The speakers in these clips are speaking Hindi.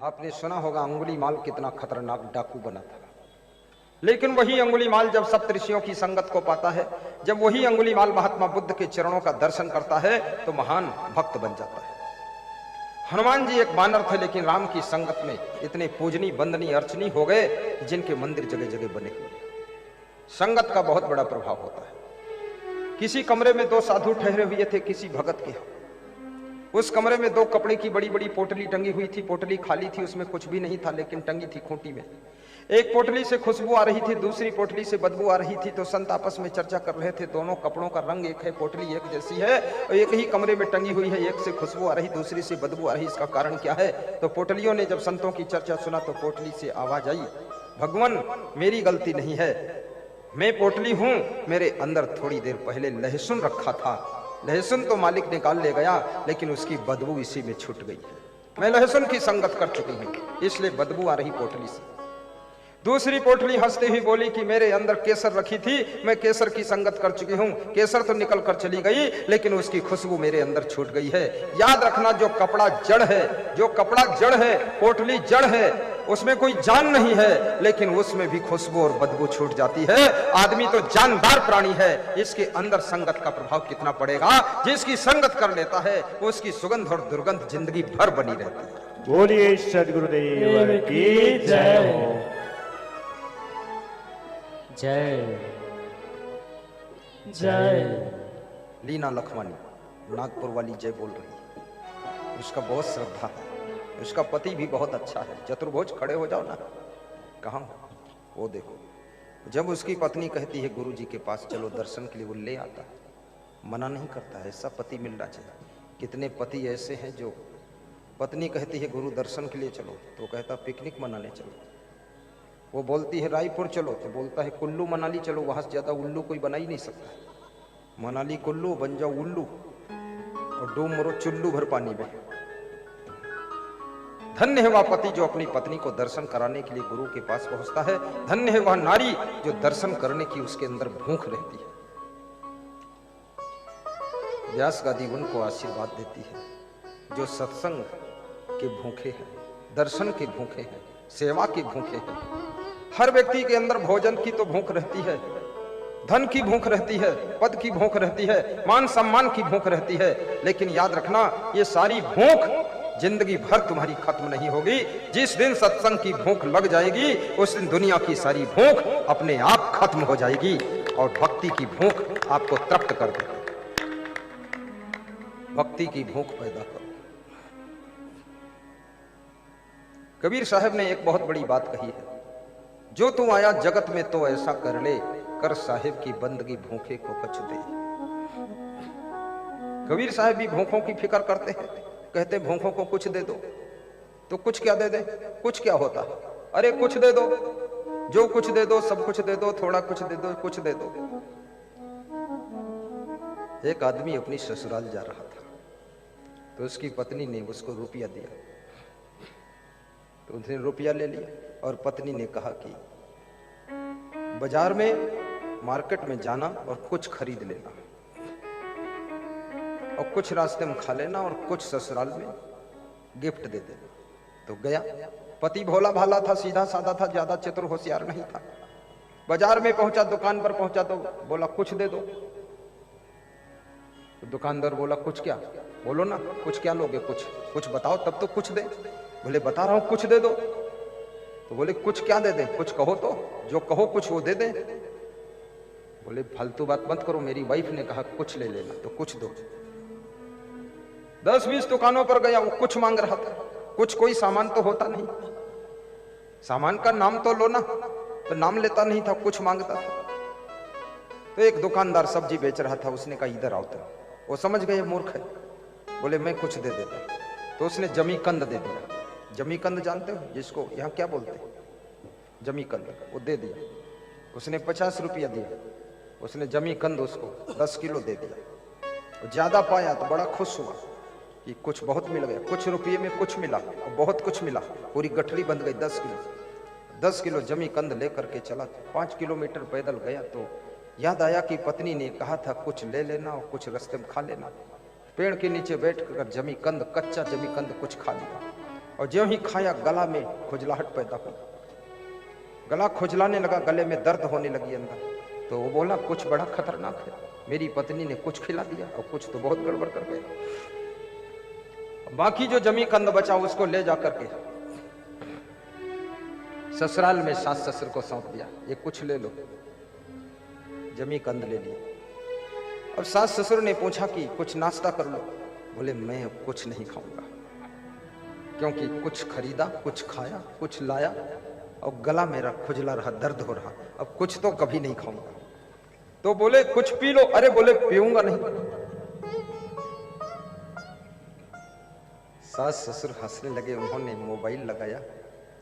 आपने सुना होगा अंगुलीमाल कितना खतरनाक डाकू बना था, लेकिन वही अंगुलीमाल जब सप्तऋषियों की संगत को पाता है, जब वही अंगुलीमाल महात्मा बुद्ध के चरणों का दर्शन करता है तो महान भक्त बन जाता है। हनुमान जी एक बानर थे, लेकिन राम की संगत में इतने पूजनी बंदनी अर्चनी हो गए जिनके मंदिर जगह जगह बने हुए। संगत का बहुत बड़ा प्रभाव होता है। किसी कमरे में दो साधु ठहरे हुए थे किसी भगत के यहाँ। उस कमरे में दो कपड़े की बड़ी बड़ी पोटली टंगी हुई थी। पोटली खाली थी, उसमें कुछ भी नहीं था, लेकिन टंगी थी खूंटी में। एक पोटली से खुशबू आ रही थी, दूसरी पोटली से बदबू आ रही थी। तो संत आपस में चर्चा कर रहे थे, दोनों कपड़ों का रंग एक है, पोटली एक जैसी है और एक ही कमरे में टंगी हुई है। एक से खुशबू आ रही, दूसरी से बदबू आ रही, इसका कारण क्या है? तो पोटलियों ने जब संतों की चर्चा सुना तो पोटली से आवाज आई, भगवान मेरी गलती नहीं है, मैं पोटली हूं, मेरे अंदर थोड़ी देर पहले लहसुन रखा था, लहसुन तो मालिक निकाल ले गया, लेकिन उसकी बदबू इसी में छूट गई है। मैं लहसुन की संगत कर चुकी हूं, इसलिए बदबू आ रही पोटली से। दूसरी पोटली हंसते हुई बोली कि मेरे अंदर केसर रखी थी, मैं केसर की संगत कर चुकी हूं, केसर तो निकल कर चली गई, लेकिन उसकी खुशबू मेरे अंदर छूट गई है। याद रखना, जो कपड़ा जड़ है, जो कपड़ा जड़ है, पोटली जड़ है, उसमें कोई जान नहीं है, लेकिन उसमें भी खुशबू और बदबू छूट जाती है। आदमी तो जानदार प्राणी है, इसके अंदर संगत का प्रभाव कितना पड़ेगा। जिसकी संगत कर लेता है उसकी सुगंध और दुर्गंध जिंदगी भर बनी रहती है। बोलिए सदगुरुदेव की जय हो। जय जय। लीना लखवानी नागपुर वाली जय बोल रही है। उसका बहुत श्रद्धा है, उसका पति भी बहुत अच्छा है। चतुर्भुज खड़े हो जाओ ना, कहाँ हो? वो देखो, जब उसकी पत्नी कहती है गुरु जी के पास चलो दर्शन के लिए, वो ले आता है, मना नहीं करता है। ऐसा पति मिलना चाहिए। कितने पति ऐसे हैं जो पत्नी कहती है गुरु दर्शन के लिए चलो, तो कहता पिकनिक मनाने चलो। वो बोलती है रायपुर चलो, तो बोलता है कुल्लू मनाली चलो, वहां से ज्यादा उल्लू कोई बना ही नहीं सकता। मनाली कुल्लू, बन जाओ उल्लू और डूब मरो चुल्लू भर पानी में। धन्य है वह पति जो अपनी पत्नी को दर्शन कराने के लिए गुरु के पास पहुंचता है। धन्य है वह नारी जो दर्शन करने की उसके अंदर भूख रहती है। व्यास गादी उनको आशीर्वाद देती है जो सत्संग के भूखे हैं, दर्शन के भूखे हैं, सेवा के भूखे हैं। हर व्यक्ति के अंदर भोजन की तो भूख रहती है, धन की भूख रहती है, पद की भूख रहती है, मान सम्मान की भूख रहती है, लेकिन याद रखना ये सारी भूख जिंदगी भर तुम्हारी खत्म नहीं होगी। जिस दिन सत्संग की भूख लग जाएगी उस दिन दुनिया की सारी भूख अपने आप खत्म हो जाएगी और भक्ति की भूख आपको तृप्त कर देगी। भक्ति की भूख पैदा करो। कबीर साहब ने एक बहुत बड़ी बात कही है, जो तू आया जगत में तो ऐसा कर ले, कर साहिब की बंदगी भूखे को कछ दे। कबीर साहब भी भूखों की फिक्र करते हैं, कहते भूखों को कुछ दे दो। तो कुछ क्या दे दे? कुछ क्या होता? अरे कुछ दे दो, जो कुछ दे दो, सब कुछ दे दो, थोड़ा कुछ दे दो, कुछ दे दो। एक आदमी अपनी ससुराल जा रहा था, तो उसकी पत्नी ने उसको रुपया दिया, तो उसने रुपया ले लिया और पत्नी ने कहा कि बाजार में, मार्केट में जाना और कुछ खरीद लेना और कुछ रास्ते में खा लेना और कुछ ससुराल में गिफ्ट दे देना। तो गया। पति भोला भाला था, सीधा साधा था, ज्यादा चतुर होशियार नहीं था। बाजार में पहुंचा, दुकान पर पहुंचा तो बोला कुछ दे दो। तो दुकानदार बोला कुछ क्या? बोलो ना, कुछ क्या लोगे? कुछ बताओ तब तो कुछ दे। बोले बता रहा हूं, कुछ दे दो। तो बोले कुछ क्या दे दे? कुछ कहो तो, जो कहो कुछ वो दे दे। बोले फालतू बात मत करो, मेरी वाइफ ने कहा कुछ ले लेना, तो कुछ दो। 10-20 दुकानों पर गया, वो कुछ मांग रहा था। कुछ कोई सामान तो होता नहीं, सामान का नाम तो लो ना, तो नाम लेता नहीं था, कुछ मांगता था। तो एक दुकानदार सब्जी बेच रहा था, उसने कहा इधर आओ। तो वो समझ गए मूर्ख है, बोले मैं कुछ दे देता। तो उसने जमीकंद दे दिया। जमीकंद जानते हो जिसको यहाँ क्या बोलते हैं? जमीकंद, वो दे दिया। उसने 50 रुपया दिया, उसने जमीकंद उसको 10 किलो दे दिया। ज्यादा पाया तो बड़ा खुश हुआ कि कुछ बहुत मिल गया, कुछ रुपये में कुछ मिला और बहुत कुछ मिला, पूरी गठरी बंध गई 10 किलो। 10 किलो जमीकंद लेकर के चला, 5 किलोमीटर पैदल गया। तो याद आया कि पत्नी ने कहा था कुछ ले लेना और कुछ रास्ते में खा लेना। पेड़ के नीचे बैठ कर जमीकंद, कच्चा जमीकंद कुछ खा लिया। और ज्यों ही खाया गला में खुजलाहट पैदा हुई, गला खुजलाने लगा, गले में दर्द होने लगी अंदर। तो वो बोला कुछ बड़ा खतरनाक है, मेरी पत्नी ने कुछ खिला दिया और कुछ तो बहुत गड़बड़ कर गया। बाकी जो जमी कंद बचा उसको ले जाकर के ससुराल में सास ससुर को सौंप दिया, ये कुछ ले लो। जमी कंद ले लिए। अब सास ससुर ने पूछा कि कुछ नाश्ता कर लो, बोले मैं कुछ नहीं खाऊंगा, क्योंकि कुछ खरीदा, कुछ खाया, कुछ लाया और गला मेरा खुजला रहा, दर्द हो रहा, अब कुछ तो कभी नहीं खाऊंगा। तो बोले कुछ पी लो, अरे बोले पीऊंगा नहीं। सास ससुर हंसने लगे। उन्होंने मोबाइल लगाया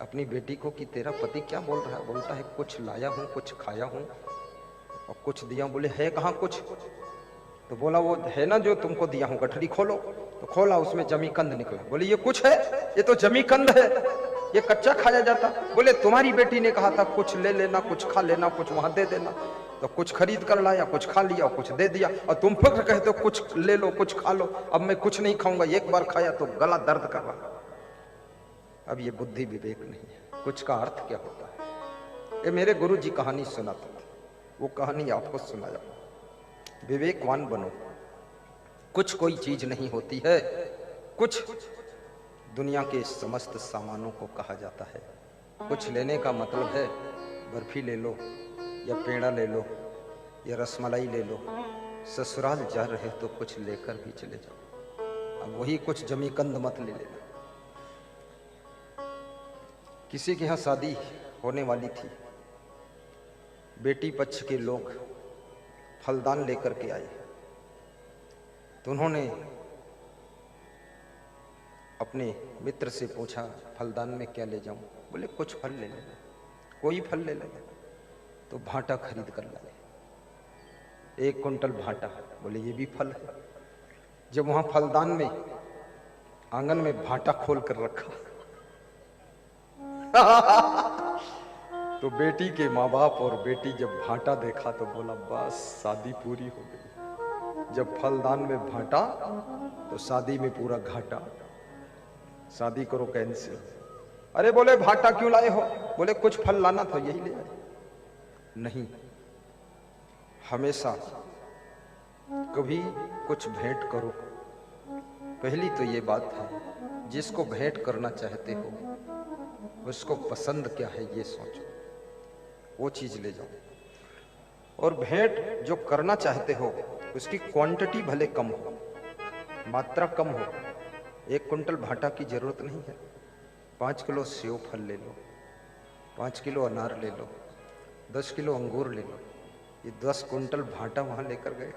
अपनी बेटी को कि तेरा पति क्या बोल रहा है? बोलता है कुछ लाया हूं, कुछ खाया हूं और कुछ दिया। बोले है कहां कुछ? तो बोला वो है ना जो तुमको दिया हूं, गठरी खोलो। तो खोला, उसमें जमी कंद निकला। बोले ये कुछ है? ये तो जमी कंद है, ये कच्चा खाया जाता। बोले तुम्हारी बेटी ने कहा था कुछ ले लेना, कुछ खा लेना, कुछ वहां दे देना, तो कुछ खरीद कर लाया, कुछ खा लिया और कुछ दे दिया, और तुम फिर कहते हो कुछ ले लो, कुछ खा लो। अब मैं कुछ नहीं खाऊंगा, एक बार खाया तो गला दर्द कर रहा। अब ये बुद्धि विवेक नहीं है। कुछ का अर्थ क्या होता है? ये मेरे गुरु जी कहानी सुनाते थे, वो कहानी आपको सुनाया। विवेकवान बनो। कुछ कोई चीज नहीं होती है, कुछ दुनिया के समस्त सामानों को कहा जाता है। कुछ लेने का मतलब है बर्फी ले लो या पेड़ा ले लो या रसमलाई ले लो। ससुराल जा रहे तो कुछ लेकर भी चले जाओ। अब वही कुछ जमी कंद मत ले लेना। किसी के यहाँ शादी होने वाली थी, बेटी पक्ष के लोग फलदान लेकर के आए, तो उन्होंने अपने मित्र से पूछा फलदान में क्या ले जाऊं? बोले कुछ फल ले लेना, कोई फल ले लेना। तो भाटा खरीद कर लाए, 1 कुंटल भाटा। बोले ये भी फल है। जब वहां फलदान में आंगन में भाटा खोल कर रखा तो बेटी के माँ बाप और बेटी जब भाटा देखा तो बोला बस शादी पूरी हो गई। जब फलदान में भाटा तो शादी में पूरा घाटा, शादी करो कैंसिल। अरे बोले भाटा क्यों लाए हो? बोले कुछ फल लाना था, यही ले आए। नहीं, हमेशा कभी कुछ भेंट करो। पहली तो ये बात है, जिसको भेंट करना चाहते हो उसको पसंद क्या है ये सोचो, वो चीज ले जाओ। और भेंट जो करना चाहते हो उसकी क्वांटिटी भले कम हो, मात्रा कम हो। 1 कुंटल भाटा की जरूरत नहीं है, 5 किलो सेव फल ले लो, 5 किलो अनार ले लो, 10 किलो अंगूर ले लो। ये 10 कुंटल भाटा वहां लेकर गए,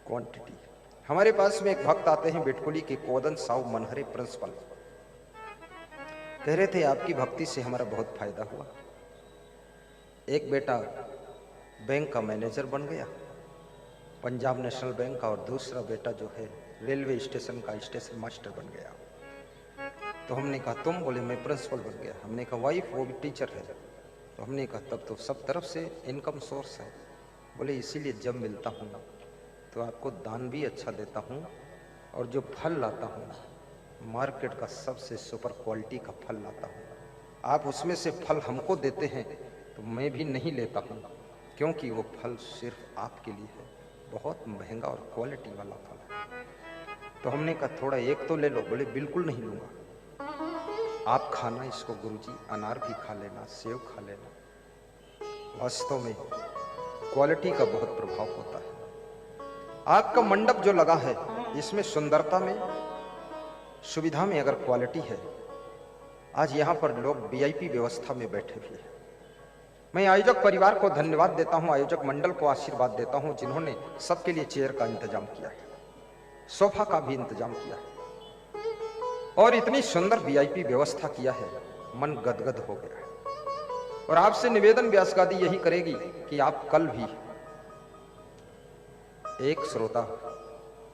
क्वांटिटी। हमारे पास में एक भक्त आते हैं बिटकुली के, कोदन साहु मनहरे प्रिंसिपल। कह रहे थे आपकी भक्ति से हमारा बहुत फायदा हुआ। एक बेटा बैंक का मैनेजर बन गया, पंजाब नेशनल बैंक का, और दूसरा बेटा जो है रेलवे स्टेशन का स्टेशन मास्टर बन गया। तो हमने कहा तुम? बोले मैं प्रिंसिपल बन गया। हमने कहा वाइफ वो भी टीचर है। तो हमने कहा तब तो सब तरफ से इनकम सोर्स है। बोले इसीलिए जब मिलता हूँ तो आपको दान भी अच्छा देता हूँ, और जो फल लाता हूँ मार्केट का सबसे सुपर क्वालिटी का फल लाता हूँ। आप उसमें से फल हमको देते हैं तो मैं भी नहीं लेता हूँ, क्योंकि वो फल सिर्फ आपके लिए है, बहुत महंगा और क्वालिटी वाला फल है। तो हमने कहा थोड़ा एक तो ले लो। बोले बिल्कुल नहीं लूँगा, आप खाना इसको गुरुजी, अनार भी खा लेना, सेव खा लेना। वास्तव में क्वालिटी का बहुत प्रभाव होता है। आपका मंडप जो लगा है इसमें सुंदरता में, सुविधा में अगर क्वालिटी है, आज यहाँ पर लोग वीआईपी व्यवस्था में बैठे हुए हैं। मैं आयोजक परिवार को धन्यवाद देता हूँ, आयोजक मंडल को आशीर्वाद देता हूँ जिन्होंने सबके लिए चेयर का इंतजाम किया है, सोफा का भी इंतजाम किया है, और इतनी सुंदर वीआईपी व्यवस्था किया है, मन गदगद हो गया है। और आपसे निवेदन व्यासगादी यही करेगी कि आप कल भी एक श्रोता,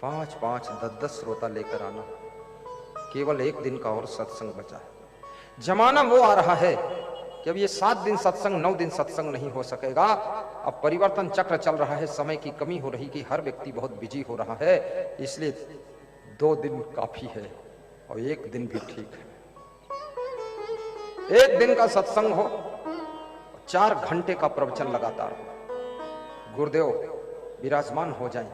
5-5, 10-10 श्रोता लेकर आना। केवल 1 दिन का और सत्संग बचा है। जमाना वो आ रहा है कि अब ये 7 दिन सत्संग, 9 दिन सत्संग नहीं हो सकेगा। अब परिवर्तन चक्र चल रहा है, समय की कमी हो रही कि हर व्यक्ति बहुत बिजी हो रहा है, इसलिए 2 दिन काफी है। और एक दिन भी ठीक है। एक दिन का सत्संग हो, 4 घंटे का प्रवचन लगातार हो, गुरुदेव विराजमान हो जाएं,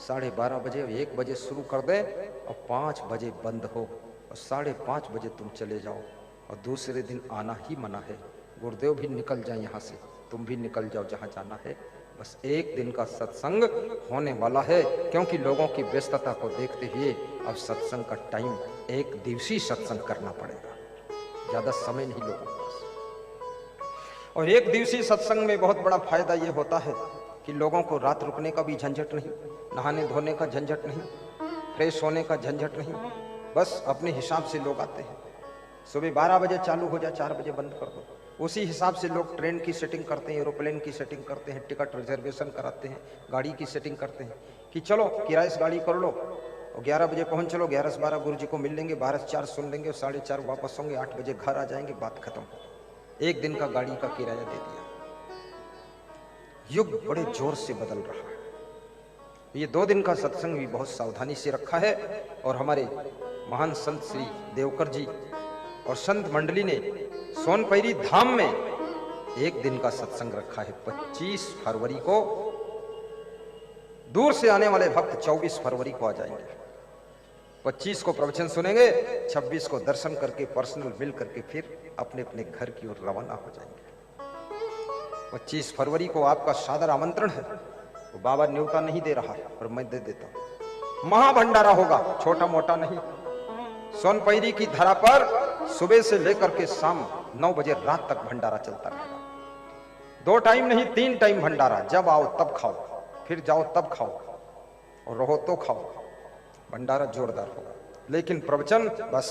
12:30 बजे 1 बजे शुरू कर दे और 5 बजे बंद हो और 5:30 बजे तुम चले जाओ और दूसरे दिन आना ही मना है। गुरुदेव भी निकल जाए यहाँ से, तुम भी निकल जाओ जहाँ जाना है। बस एक दिन का सत्संग होने वाला है, क्योंकि लोगों की व्यस्तता को देखते हुए अब सत्संग का टाइम 1 दिवसीय सत्संग करना पड़ेगा, ज्यादा समय नहीं लोगों के पास। और 1 दिवसीय सत्संग में बहुत बड़ा फायदा ये होता है कि लोगों को रात रुकने का भी झंझट नहीं, नहाने धोने का झंझट नहीं, फ्रेश होने का झंझट नहीं। बस अपने हिसाब से लोग आते हैं। सुबह 12 बजे चालू हो जाए, 4 बजे बंद कर दो। उसी हिसाब से लोग ट्रेन की सेटिंग करते हैं, एरोप्लेन की सेटिंग करते हैं, टिकट रिजर्वेशन कराते हैं, गाड़ी की सेटिंग करते हैं कि चलो किराए से गाड़ी कर लो और 11 बजे पहुंच चलो, 11 से 12 गुरु जी को मिल लेंगे, 12 से 4 सुन लेंगे, 4:30 वापस होंगे, 8 बजे घर आ जाएंगे, बात खत्म। 1 दिन का गाड़ी का किराया दे दिया। युग बड़े जोर से बदल रहा है। ये 2 दिन का सत्संग भी बहुत सावधानी से रखा है और हमारे महान संत श्री देवकर जी और संत मंडली ने सोनपैरी धाम में 1 दिन का सत्संग रखा है। 25 फरवरी को दूर से आने वाले भक्त 24 फरवरी को आ जाएंगे। 25 को प्रवचन सुनेंगे, 26 को दर्शन करके पर्सनल मिल करके फिर अपने अपने घर की ओर रवाना हो जाएंगे। 25 फरवरी को आपका सादर आमंत्रण है। वो बाबा न्योता नहीं दे रहा है और मैं दे देता हूं। महाभंडारा होगा, छोटा मोटा नहीं। सोनपैरी की धरा पर सुबह से लेकर के शाम 9 बजे रात तक भंडारा चलता रहेगा। 2 टाइम नहीं, 3 टाइम भंडारा। जब आओ तब खाओ, फिर जाओ तब खाओ और रहो तो खाओ। भंडारा जोरदार होगा, लेकिन प्रवचन बस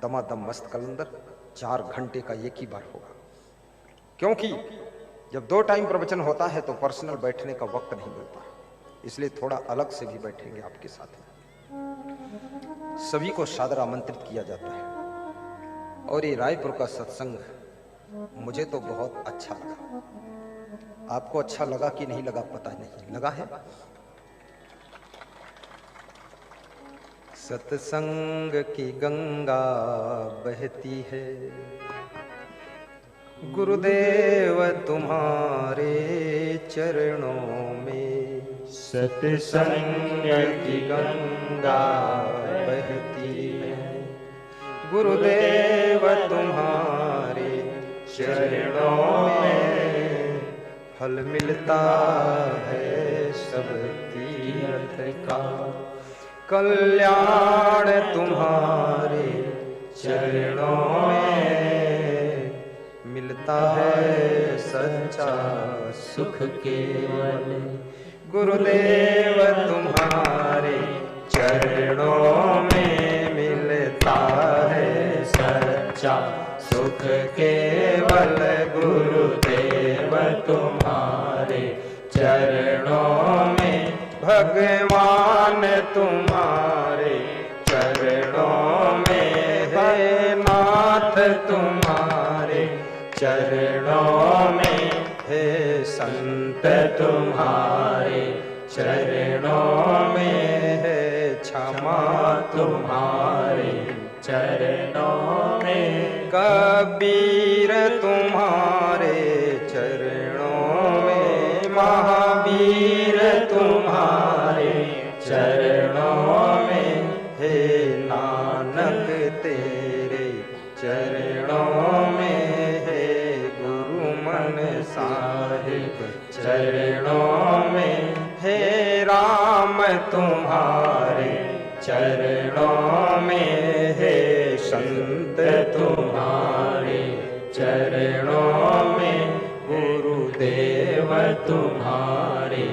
दमादम मस्त कलंदर 4 घंटे का एक ही बार होगा। क्योंकि जब 2 टाइम प्रवचन होता है तो पर्सनल बैठने का वक्त नहीं मिलता, इसलिए थोड़ा अलग से भी बैठेंगे आपके साथ। सभी को सादर आमंत्रित किया जाता है। और ये रायपुर का सत्संग मुझे तो बहुत अच्छा लगा। आपको अच्छा लगा कि नहीं लगा पता नहीं, लगा है। सत्संग की गंगा बहती है, गुरुदेव तुम्हारे चरणों में। सत्संग की गंगा बहती है, गुरुदेव तुम्हारे चरणों में। फल मिलता है सब तीर्थ का, कल्याण तुम्हारे चरणों में। मिलता है सच्चा सुख केवल, गुरुदेव तुम्हारे चरणों में। मिलता है सच्चा सुख केवल, गुरुदेव तुम्हारे चरणों में। भगवान तुम्हारे चरणों में है, नाथ तुम्हारे चरणों में है, संत तुम्हारे चरणों में है, क्षमा तुम्हारे चरणों में। कबीर तुम्हारे चरणों में, महावीर तुम्हारे चरणों में है, नानक तेरे चरणों में है, गुरु मन साहिब चरणों में है, राम तुम्हारे चरणों में है, संत तुम्हारे चरणों में, गुरुदेव तुम्हारे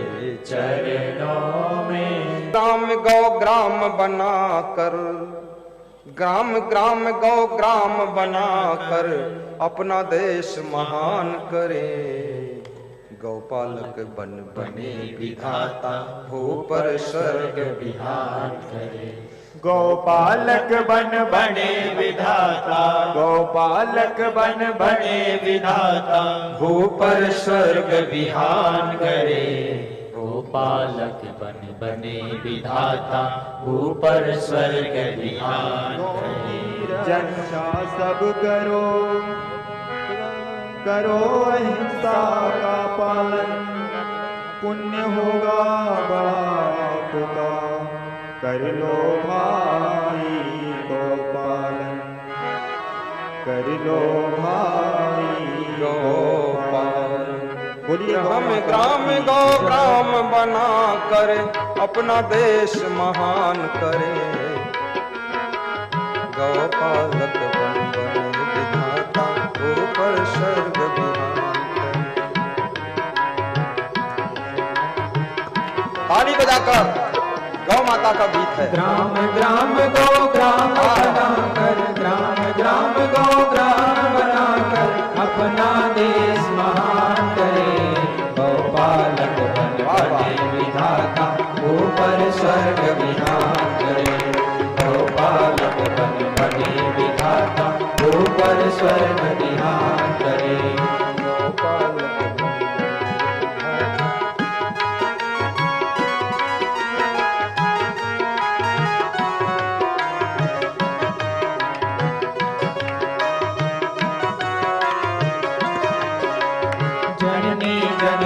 चरणों में। ग्राम गौ ग्राम बनाकर, ग्राम ग्राम गौ ग्राम बनाकर अपना देश महान करे। गौपालक बन बने विधाता, भूपर स्वर्ग विहार करे। गोपालक बन बने विधाता, गोपालक बन बने विधाता। भूपर स्वर्ग विहान करे, गोपालक बन बने विधाता, ऊपर स्वर्ग विहान करे। जनता सब करो, करो अहिंसा का पालन, पुण्य होगा बाप का, कर लो भाई गोपालन, कर लो भाई गोपालन। हम ग्राम गौ ग्राम बना कर अपना देश महान करे, गौपालक बन बने विधाता, ऊपर स्वर्ग विहान करे। ताली बजाकर गौ माता का गीत है। ग्राम ग्राम गौ ग्राम बनाकर, ग्राम ग्राम गौ ग्राम बनाकर अपना देश महान करे, गौपालक बन बने विधाता, ऊपर स्वर्ग विहान करे, गौपालक बन बने विधाता, ऊपर स्वर्ग विहान करे, गौपालक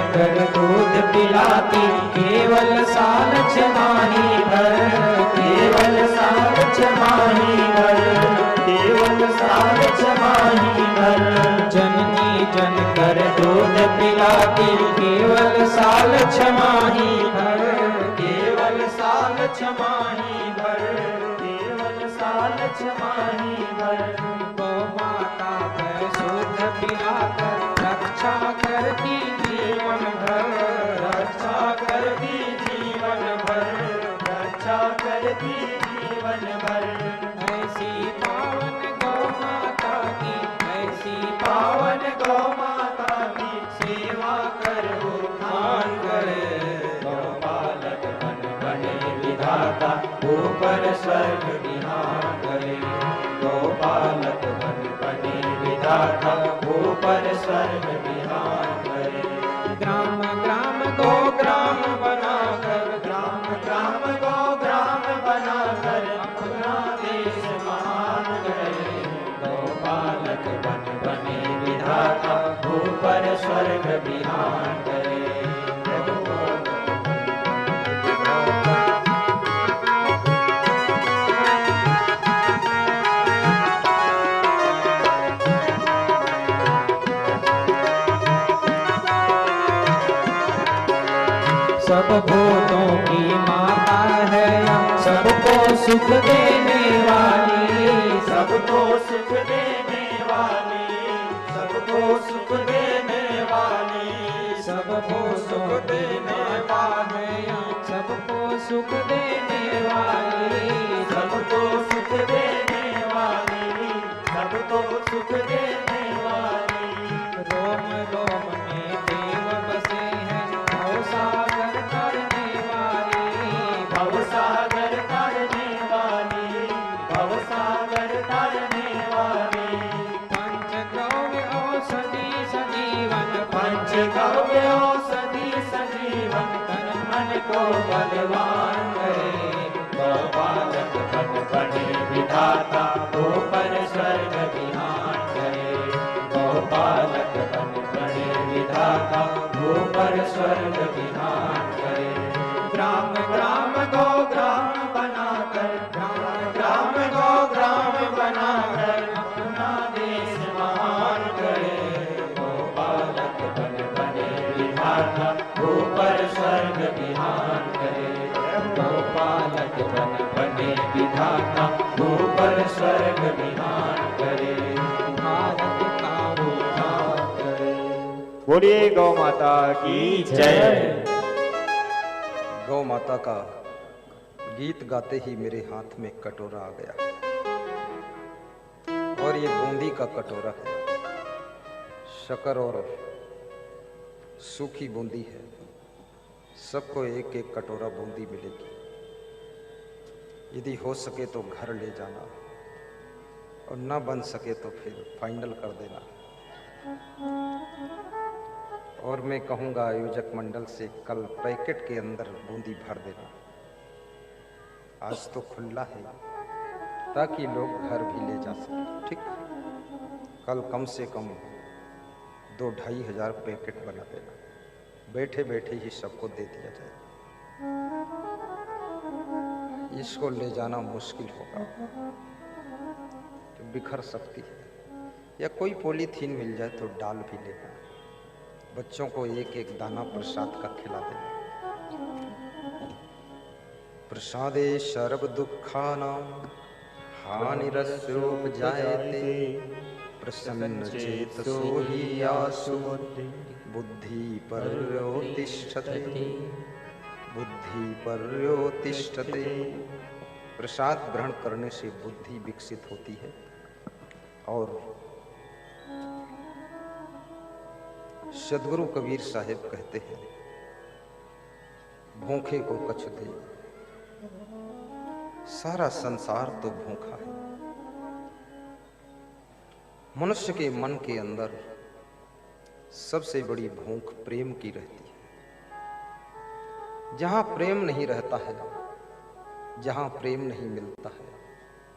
कर दूध पिलाती, केवल साल छमाही भर, केवल साल छमाही भर, केवल साल छमाही भर। जननी जन कर दूध पिलाती, केवल साल छमाही भर, केवल साल छमाही भर, केवल साल छमाही भर। गौ माता का शुद्ध पिलाकर रक्षा करती जीवन भर, रक्षा करती जीवन भर, रक्षा करती जीवन भर। ऐसी पावन गौ माता की, ऐसी पावन गौ माता की सेवा करो ध्यान करे, गौपालक बन बने विधाता, ऊपर स्वर्ग विहान करे, गौपालक बन बने विधाता, ऊपर स्वर्ग विहान करे। ग्राम ग्राम गौ ग्राम बनाकर, ग्राम ग्राम गौ ग्राम बनाकर अपना देश महान करे, गौपालक बन बने विधाता, ऊपर स्वर्ग विहान करे। सब भूतों की माता है, सबको सुख देने वाली, सबको सुख देने वाली, सबको सुख देने वाली, सबको सुख देने वाली, सबको सुख देने वाली, सबको सुख देने वाली, सबको सुख देने वाली। रोम रोम में देव बसे हैं, भवसागर तरने वाली, भवसागर तरने वाली, भवसागर तरने वाली। पंचगव्य औषधि सजीवन, पंचगव्य औषधि सजीवन, तन मन को बलवान करे, गौपालक बन बने विधाता, ऊपर स्वर्ग विहान करे, गौपालक बन बने विधाता, ऊपर स्वर्ग विहान करे। ग्राम ग्राम गौ ग्राम बनाकर, ग्राम ग्राम गौ ग्राम बनाकर अपना देश महान करे, गौपालक बन बने विधाता, ऊपर स्वर्ग विहान करे, गौपालक बन बने विधाता, ऊपर स्वर्ग विहान करे, भारत का उद्धार करे। बोलिए गौ माता की जय। गौ माता का गीत गाते ही मेरे हाथ में कटोरा आ गया, और ये बूंदी का कटोरा है, शक्कर और सूखी बूंदी है, सबको एक एक कटोरा बूंदी मिलेगी। यदि हो सके तो घर ले जाना, और ना बन सके तो फिर फाइनल कर देना। और मैं कहूंगा आयोजक मंडल से कल पैकेट के अंदर बूंदी भर देना। आज तो खुला है ताकि लोग घर भी ले जा सकें। ठीक, कल कम से कम 2-2.5 हजार पैकेट बना देना, बैठे बैठे ही सबको दे दिया जाए। इसको ले जाना मुश्किल होगा, तो बिखर सकती है, या कोई पॉलीथीन मिल जाए तो डाल भी लेना। बच्चों को एक एक दाना प्रसाद का खिला देना। प्रसादे सर्व दुखानां हानिरस्योपजायते प्रसन्न चेतसो हि यासु बुद्धि पर्योतिष्ठते। बुद्धि पर्योतिष्ठते। प्रसाद ग्रहण करने से बुद्धि विकसित होती है। और सदगुरु कबीर साहिब कहते हैं, भूखे को कछु दे। सारा संसार तो भूखा है। मनुष्य के मन के अंदर सबसे बड़ी भूख प्रेम की रहती है। जहां प्रेम नहीं रहता है, जहां प्रेम नहीं मिलता है,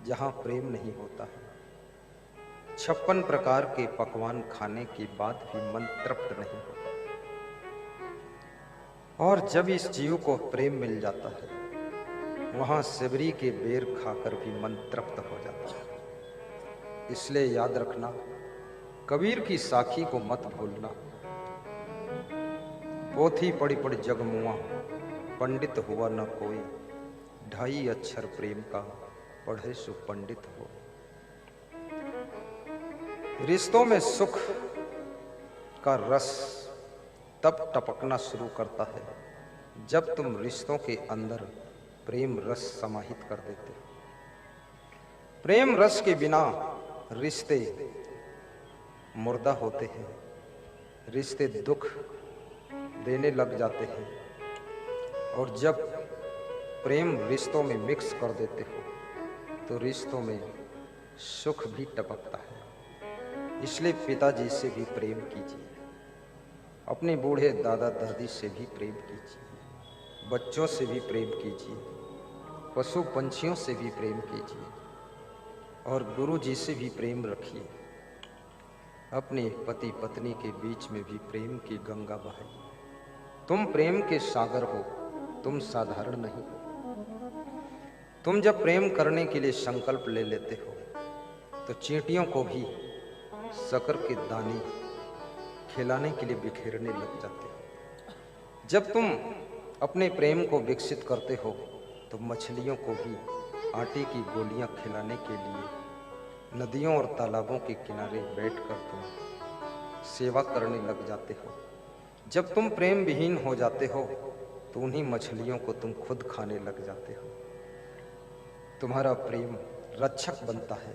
जहां प्रेम नहीं होता है, 56 प्रकार के पकवान खाने के बाद भी मन तृप्त नहीं होता। और जब इस जीव को प्रेम मिल जाता है, वहां सेबरी के बेर खाकर भी मन तृप्त हो जाता है। इसलिए याद रखना, कबीर की साखी को मत भूलना। पोथी पढ़ी पढ़ जग मुआ, पंडित हुआ न कोई। 2.5 अक्षर प्रेम का, पढ़े सु पंडित हो। रिश्तों में सुख का रस तब टपकना शुरू करता है जब तुम रिश्तों के अंदर प्रेम रस समाहित कर देते हो। प्रेम रस के बिना रिश्ते मुर्दा होते हैं, रिश्ते दुख देने लग जाते हैं। और जब प्रेम रिश्तों में मिक्स कर देते हो तो रिश्तों में सुख भी टपकता है। इसलिए पिताजी से भी प्रेम कीजिए, अपने बूढ़े दादा दादी से भी प्रेम कीजिए, बच्चों से भी प्रेम कीजिए, पशु पंछियों से भी प्रेम कीजिए, और गुरु जी से भी प्रेम रखिए। अपने पति पत्नी के बीच में भी प्रेम की गंगा बहाइए। तुम प्रेम के सागर हो, तुम साधारण नहीं। तुम जब प्रेम करने के लिए संकल्प ले लेते हो तो चींटियों को भी शक्कर के दाने खिलाने के लिए बिखेरने लग जाते हो। जब तुम अपने प्रेम को विकसित करते हो तो मछलियों को भी आटे की गोलियां खिलाने के लिए नदियों और तालाबों के किनारे बैठकर तुम सेवा करने लग जाते हो। जब तुम प्रेम विहीन हो जाते हो तो उन्हीं मछलियों को तुम खुद खाने लग जाते हो। तुम्हारा प्रेम रक्षक बनता है,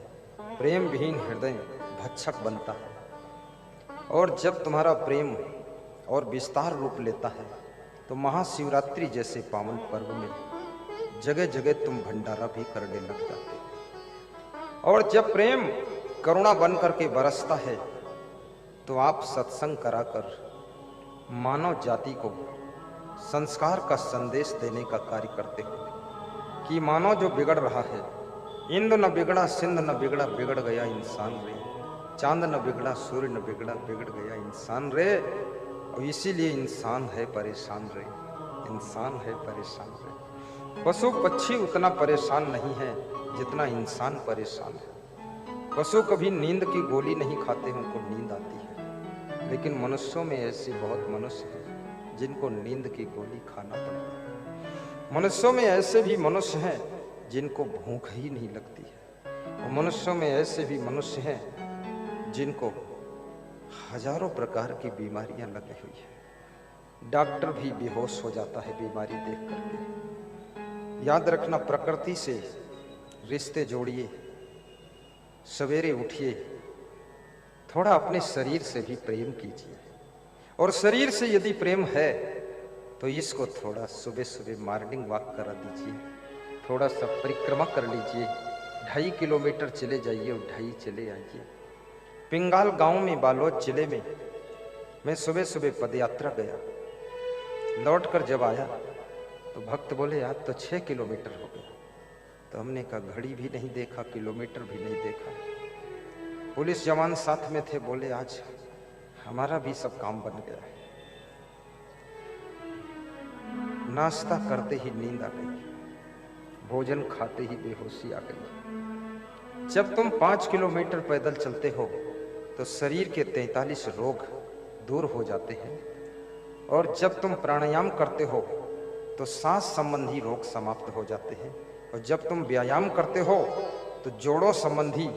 प्रेम विहीन हृदय भक्षक बनता है। और जब तुम्हारा प्रेम और विस्तार रूप लेता है तो महाशिवरात्रि जैसे पावन पर्व में जगह जगह तुम भंडारा भी करने लग जाते हो। और जब प्रेम करुणा बन करके बरसता है तो आप सत्संग कराकर मानव जाति को संस्कार का संदेश देने का कार्य करते हो कि मानव जो बिगड़ रहा है, इंद्र न बिगड़ा सिंध न बिगड़ा, बिगड़ गया इंसान रे। चांद न बिगड़ा सूर्य न बिगड़ा, बिगड़ गया इंसान रे। और इसीलिए इंसान है परेशान रे, इंसान है परेशान रे। पशु पक्षी उतना परेशान नहीं है जितना इंसान परेशान है। पशु कभी नींद की गोली नहीं खाते, उनको नींद आती है। लेकिन मनुष्यों में ऐसे बहुत मनुष्य हैं जिनको नींद की गोली खाना पड़ता है। मनुष्यों में ऐसे भी मनुष्य हैं जिनको भूख ही नहीं लगती है। और मनुष्यों में ऐसे भी मनुष्य हैं जिनको हजारों प्रकार की बीमारियां लगी हुई है। डॉक्टर भी बेहोश हो जाता है बीमारी देख करके। याद रखना, प्रकृति से रिश्ते जोड़िए, सवेरे उठिए, थोड़ा अपने शरीर से भी प्रेम कीजिए। और शरीर से यदि प्रेम है तो इसको थोड़ा सुबह सुबह मॉर्निंग वॉक करा दीजिए, थोड़ा सा परिक्रमा कर लीजिए। 2.5 किलोमीटर चले जाइए और 2.5 चले आइए। पिंगाल गांव में, बालोद जिले में मैं सुबह सुबह पदयात्रा गया, लौट कर जब आया तो भक्त बोले आज तो 6 किलोमीटर हो गया। तो हमने कहा घड़ी भी नहीं देखा, किलोमीटर भी नहीं देखा। पुलिस जवान साथ में थे, बोले आज हमारा भी सब काम बन गया है। नाश्ता करते ही नींद आ गई, भोजन खाते ही बेहोशी आ गई। जब तुम 5 किलोमीटर पैदल चलते हो तो शरीर के 43 रोग दूर हो जाते हैं, और जब तुम प्राणायाम करते हो तो सांस संबंधी रोग समाप्त हो जाते हैं, और जब तुम व्यायाम करते हो तो जोड़ों संबंधी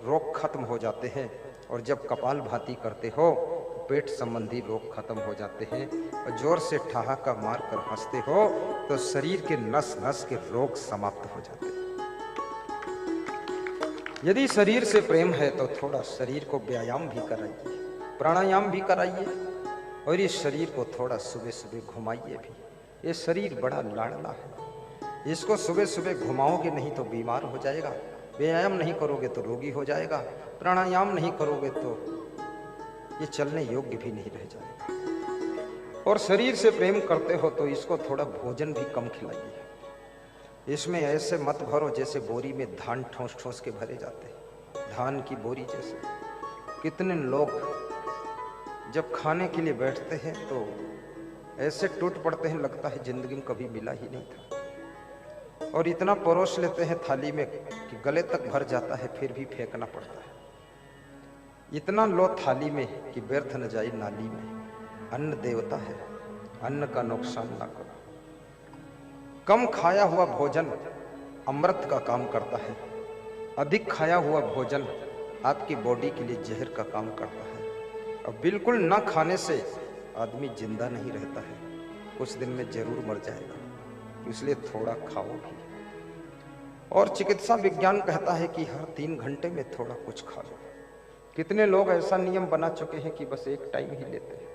रोग खत्म हो जाते हैं, और जब कपालभाति करते हो तो पेट संबंधी रोग खत्म हो जाते हैं, और जोर से ठहाका मार कर हंसते हो तो शरीर के नस नस के रोग समाप्त हो जाते हैं। यदि शरीर से प्रेम है तो थोड़ा शरीर को व्यायाम भी कराइए, प्राणायाम भी कराइए, और इस शरीर को थोड़ा सुबह सुबह घुमाइए भी। ये शरीर बड़ा लाडला है, इसको सुबह सुबह घुमाओगे नहीं तो बीमार हो जाएगा, व्यायाम नहीं करोगे तो रोगी हो जाएगा, प्राणायाम नहीं करोगे तो ये चलने योग्य भी नहीं रह जाएगा। और शरीर से प्रेम करते हो तो इसको थोड़ा भोजन भी कम खिलाइए। इसमें ऐसे मत भरो जैसे बोरी में धान ठोस ठोस के भरे जाते हैं, धान की बोरी जैसे। कितने लोग जब खाने के लिए बैठते हैं तो ऐसे टूट पड़ते हैं, लगता है जिंदगी में कभी मिला ही नहीं था, और इतना परोस लेते हैं थाली में कि गले तक भर जाता है, फिर भी फेंकना पड़ता है। इतना लो थाली में कि व्यर्थ न जाए नाली में। अन्न देवता है, अन्न का नुकसान ना करो। कम खाया हुआ भोजन अमृत का काम करता है, अधिक खाया हुआ भोजन आपकी बॉडी के लिए जहर का काम करता है। और बिल्कुल न खाने से आदमी जिंदा नहीं रहता है, कुछ दिन में जरूर मर जाएगा, इसलिए थोड़ा खाओ भी। और चिकित्सा विज्ञान कहता है कि हर 3 घंटे में थोड़ा कुछ खा लो। कितने लोग ऐसा नियम बना चुके हैं कि बस एक टाइम ही लेते हैं।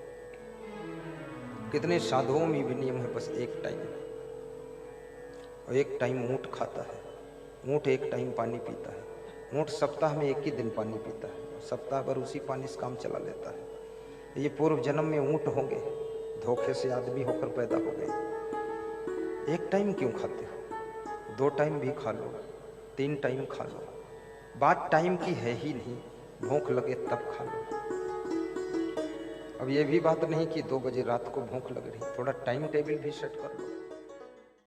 कितने साधुओं में भी नियम है बस एक टाइम, और एक टाइम ऊंट खाता है, ऊंट एक टाइम पानी पीता है, ऊंट सप्ताह में एक ही दिन पानी पीता है, सप्ताह भर उसी पानी से काम चला लेता है। ये पूर्व जन्म में ऊंट होंगे, धोखे से आदमी होकर पैदा हो गए। एक टाइम क्यों खाते हो? 2 टाइम भी खा लो, 3 टाइम खा लो, बात टाइम की है ही नहीं, भूख लगे तब खा लो। अब ये भी बात नहीं कि 2 बजे रात को भूख लग रही, थोड़ा टाइम टेबल भी सेट कर लो।